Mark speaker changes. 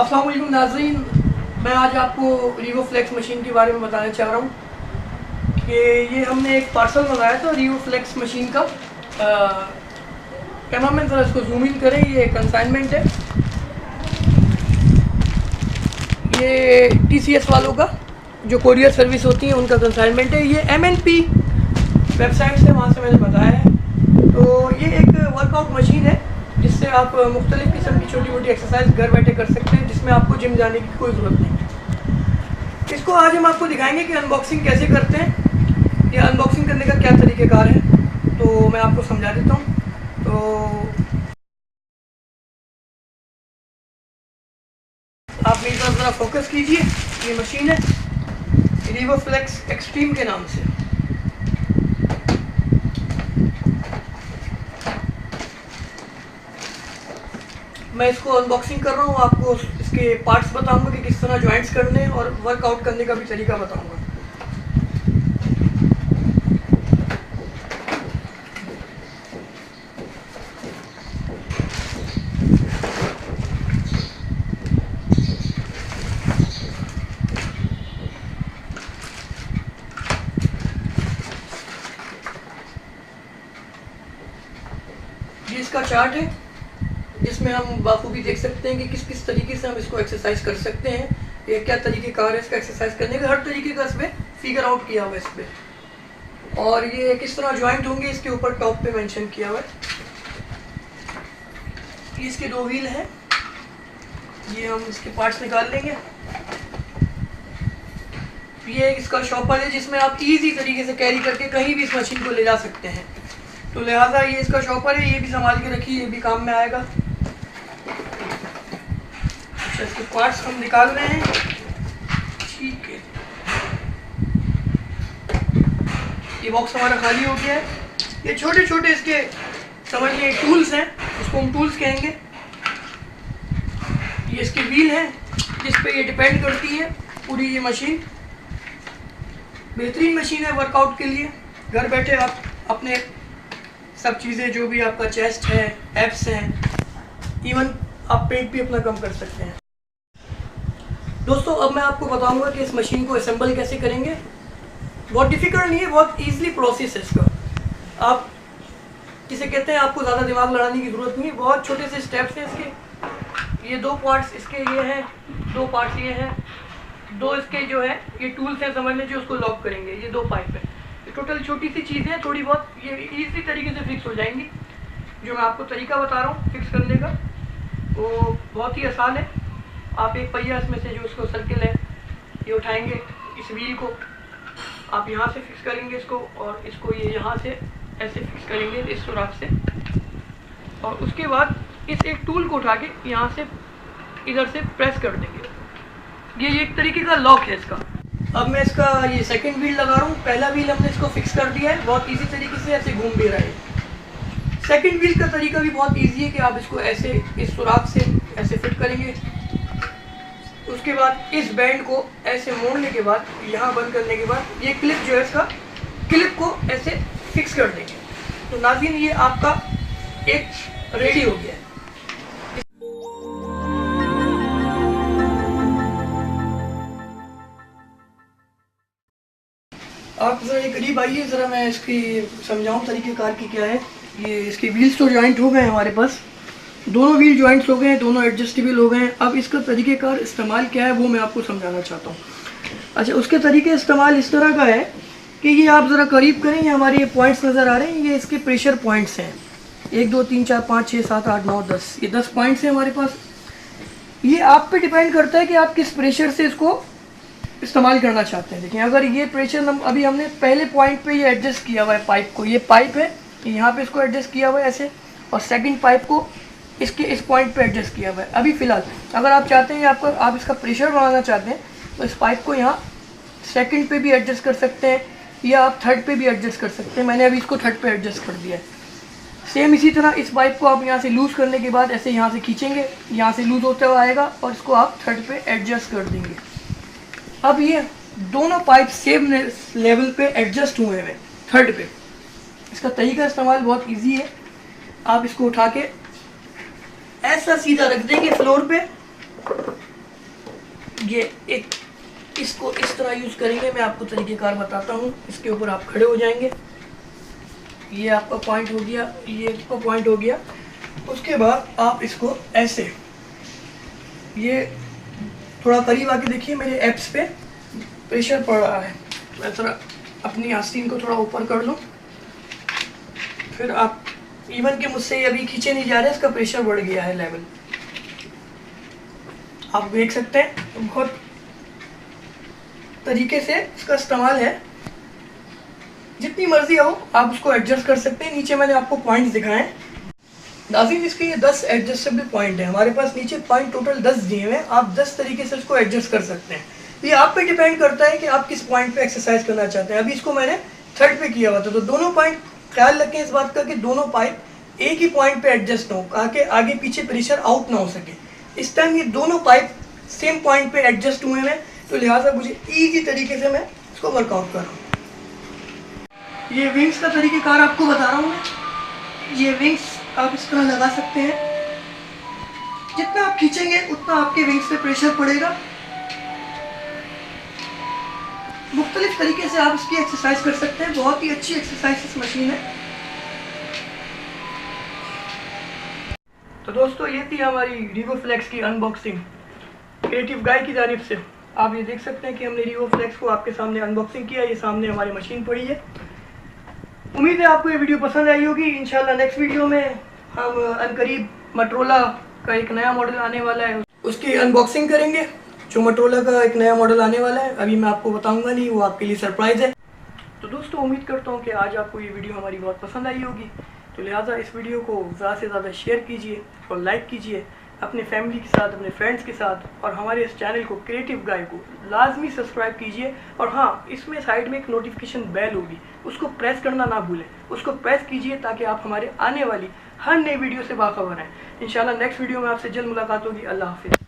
Speaker 1: अस्सलाम वालेकुम नाज़रीन, मैं आज आपको रीवो फ्लेक्स मशीन के बारे में बताना चाह रहा हूँ कि ये हमने एक पार्सल मंगाया था रीवो फ्लेक्स मशीन का। कैमरामैन ज़रा इसको जूम इन करें, ये कंसाइनमेंट है, ये TCS वालों का जो कोरियर सर्विस होती है उनका कंसाइनमेंट है। ये MNP वेबसाइट से वहाँ से मैंने बताया है। तो ये एक वर्कआउट मशीन है जिससे आप मुख्तलिफ़ किस्म की छोटी मोटी एक्सरसाइज घर बैठे कर सकते हैं, जिसमें आपको जिम जाने की कोई ज़रूरत नहीं है। इसको आज हम आपको दिखाएंगे कि अनबॉक्सिंग कैसे करते हैं, या अनबॉक्सिंग करने का क्या तरीक़ेकार है। तो मैं आपको समझा देता हूँ। तो आप मेरी तरफ ज़रा फोकस कीजिए। ये मशीन है रीवो फ्लेक्स एक्सट्रीम के नाम से। मैं इसको अनबॉक्सिंग कर रहा हूँ, आपको इसके पार्ट्स बताऊंगा कि किस तरह जॉइंट्स करने हैं और वर्कआउट करने का भी तरीका बताऊंगा। ये इसका चार्ट है जिसमें हम बाखूबी देख सकते हैं कि किस किस तरीके से हम इसको एक्सरसाइज कर सकते हैं, ये क्या तरीक़ेकार है इसका एक्सरसाइज करने का। हर तरीके का इसमें फिगर आउट किया हुआ है इस पर, और ये किस तरह जॉइंट होंगे इसके ऊपर टॉप पे मेंशन किया हुआ है। ये इसके दो व्हील हैं, ये हम इसके पार्ट्स निकाल लेंगे। ये इसका शॉपर है जिसमें आप इजी तरीके से कैरी करके कहीं भी इस मशीन को ले जा सकते हैं, तो लिहाजा ये इसका शॉपर है, ये भी संभाल के रखिए, ये भी काम में आएगा। अच्छा, इसके पार्ट्स हम निकाल रहे हैं, ठीक है। ये बॉक्स हमारा खाली हो गया है। ये छोटे छोटे इसके समझ लीजिए टूल्स हैं, इसको हम टूल्स कहेंगे। ये इसके व्हील हैं जिस पे ये डिपेंड करती है पूरी ये मशीन। बेहतरीन मशीन है वर्कआउट के लिए। घर बैठे आप अपने सब चीज़ें जो भी आपका चेस्ट है, एब्स हैं, इवन आप पेट भी अपना कम कर सकते हैं। दोस्तों, अब मैं आपको बताऊंगा कि इस मशीन को असेंबल कैसे करेंगे। बहुत डिफ़िकल्ट नहीं है, बहुत इजीली प्रोसेस है इसका। आप जिसे कहते हैं आपको ज़्यादा दिमाग लड़ाने की ज़रूरत नहीं है, बहुत छोटे से स्टेप्स हैं इसके। ये दो पार्ट्स इसके ये हैं, दो पार्ट्स ये हैं, दो इसके जो है ये टूल्स हैं समझ लीजिए, उसको लॉक करेंगे। ये दो पाइप है, टोटल छोटी सी चीज़ें हैं, थोड़ी बहुत ये इजी तरीके से फिक्स हो जाएंगी। जो मैं आपको तरीका बता रहा हूँ फिक्स करने का, वो बहुत ही आसान है। आप एक पहिया इसमें से जो उसको सर्किल है ये उठाएंगे, इस व्हील को आप यहाँ से फिक्स करेंगे इसको, और इसको ये यहाँ से ऐसे फिक्स करेंगे इस सुराख से, और उसके बाद इस एक टूल को उठा के यहाँ से इधर से प्रेस कर देंगे। ये एक तरीके का लॉक है इसका। अब मैं इसका ये सेकंड व्हील लगा रहा हूँ। पहला व्हील हमने इसको फिक्स कर दिया है, बहुत इजी तरीके से ऐसे घूम भी रहा है। सेकंड व्हील का तरीका भी बहुत इजी है कि आप इसको ऐसे इस सुराख से ऐसे फिट करेंगे, उसके बाद इस बैंड को ऐसे मोड़ने के बाद यहाँ बंद करने के बाद ये क्लिप जो है इसका क्लिप को ऐसे फिक्स कर देंगे। तो नाज़रीन, ये आपका एक रेडी हो गया है। आप ज़रा ये करीब आइए, ज़रा मैं इसकी समझाऊँ तरीक़ेकार की क्या है। ये इसके व्हील्स तो जॉइंट हो गए हैं हमारे पास, दोनों व्हील जॉइंट्स हो गए हैं, दोनों एडजस्टेबल हो गए हैं। अब इसका तरीक़ेकार इस्तेमाल क्या है वो मैं आपको समझाना चाहता हूँ। अच्छा, उसके तरीके इस्तेमाल इस तरह का है कि ये आप ज़रा करीब करें, ये हमारे ये पॉइंट्स नज़र आ रहे हैं, ये इसके प्रेशर पॉइंट्स हैं। 1 2 3 4 5 6 7 8 9 10, ये 10 पॉइंट्स हैं हमारे पास। ये आप पे डिपेंड करता है कि आप किस प्रेशर से इसको इस्तेमाल करना चाहते हैं। देखिए, अगर ये प्रेशर अभी हमने पहले पॉइंट पे ये एडजस्ट किया हुआ है पाइप को, ये पाइप है यहाँ पे इसको एडजस्ट किया हुआ है ऐसे, और सेकंड पाइप को इसके इस पॉइंट पे एडजस्ट किया हुआ है। अभी फ़िलहाल अगर आप चाहते हैं आप इसका प्रेशर बढ़ाना चाहते हैं तो इस पाइप को यहाँ सेकंड पे भी एडजस्ट कर सकते हैं, या आप थर्ड पे भी एडजस्ट कर सकते हैं। मैंने अभी इसको थर्ड पे एडजस्ट कर दिया है। सेम इसी तरह इस पाइप को आप यहाँ से लूज़ करने के बाद ऐसे यहाँ से खींचेंगे, यहाँ से लूज़ होता हुआ आएगा, और इसको आप थर्ड पे एडजस्ट कर देंगे। अब ये दोनों पाइप सेम लेवल पे एडजस्ट हुए हैं थर्ड पे। इसका तरीका इस्तेमाल बहुत इजी है। आप इसको उठा के ऐसा सीधा रख देंगे फ्लोर पे, ये एक इसको इस तरह यूज़ करेंगे, मैं आपको तरीक़ेकार बताता हूँ। इसके ऊपर आप खड़े हो जाएंगे, ये आपका पॉइंट हो गया, ये आपका पॉइंट हो गया। उसके बाद आप इसको ऐसे, ये थोड़ा करीब आके देखिए, मेरे एप्स पे प्रेशर पड़ रहा है। मैं थोड़ा अपनी आस्तीन को थोड़ा ऊपर कर लूँ, फिर आप इवन के मुझसे अभी खींचे नहीं जा रहे, इसका प्रेशर बढ़ गया है लेवल, आप देख सकते हैं। बहुत तरीके से इसका इस्तेमाल है, जितनी मर्जी हो आप उसको एडजस्ट कर सकते हैं। नीचे मैंने आपको पॉइंट्स दिखाए हैं नाज़रीन, इसके ये 10 एडजस्टेबल पॉइंट है हमारे पास। नीचे पॉइंट टोटल 10 दिए हुए हैं, आप 10 तरीके से इसको एडजस्ट कर सकते हैं। ये आप पे डिपेंड करता है कि आप किस पॉइंट पे एक्सरसाइज करना चाहते हैं। अभी इसको मैंने 3rd पे किया हुआ था, तो दोनों पॉइंट ख्याल रखें इस बात का कि दोनों पाइप एक ही पॉइंट पे एडजस्ट हो, ताकि आगे पीछे प्रेशर आउट ना हो सके। इस टाइम ये दोनों पाइप सेम पॉइंट पे एडजस्ट हुए हैं, तो लिहाजा मुझे ईजी तरीके से मैं इसको वर्कआउट कर रहा हूँ। ये विंग्स का तरीक़ेकार आपको बता रहा हूँ मैं। ये विंग्स आप इस तरह लगा सकते हैं, जितना आप खींचेंगे उतना आपके विंग्स पे प्रेशर पड़ेगा। मुख्तलिफ तरीके से आप इसकी एक्सरसाइज कर सकते हैं, बहुत ही अच्छी एक्सरसाइज मशीन है। तो दोस्तों, ये थी हमारी रिवोफ्लेक्स की अनबॉक्सिंग क्रिएटिव गाय की जानिब से। आप ये देख सकते हैं कि हमने रिवोफ्लेक्स को आपके सामने अनबॉक्सिंग किया। ये सामने हमारी मशीन पड़ी है। उम्मीद है आपको ये वीडियो पसंद आई होगी। इंशाल्लाह नेक्स्ट वीडियो में हम अनकरीब मोटोरोला का एक नया मॉडल आने वाला है, उसकी अनबॉक्सिंग करेंगे। जो मोटोरोला का एक नया मॉडल आने वाला है, अभी मैं आपको बताऊंगा नहीं, वो आपके लिए सरप्राइज़ है। तो दोस्तों, उम्मीद करता हूँ कि आज आपको ये वीडियो हमारी बहुत पसंद आई होगी। तो लिहाजा इस वीडियो को ज़्यादा से ज़्यादा शेयर कीजिए और लाइक कीजिए अपने फैमिली के साथ, अपने फ्रेंड्स के साथ, और हमारे इस चैनल को क्रिएटिव गाय को लाजमी सब्सक्राइब कीजिए। और हाँ, इसमें साइड में एक नोटिफिकेशन बेल होगी, उसको प्रेस करना ना भूलें, उसको प्रेस कीजिए ताकि आप हमारे आने वाली हर नई वीडियो से बाखबर हैं। इंशाल्लाह नेक्स्ट वीडियो में आपसे जल्द मुलाकात होगी। अल्लाह हाफिज़।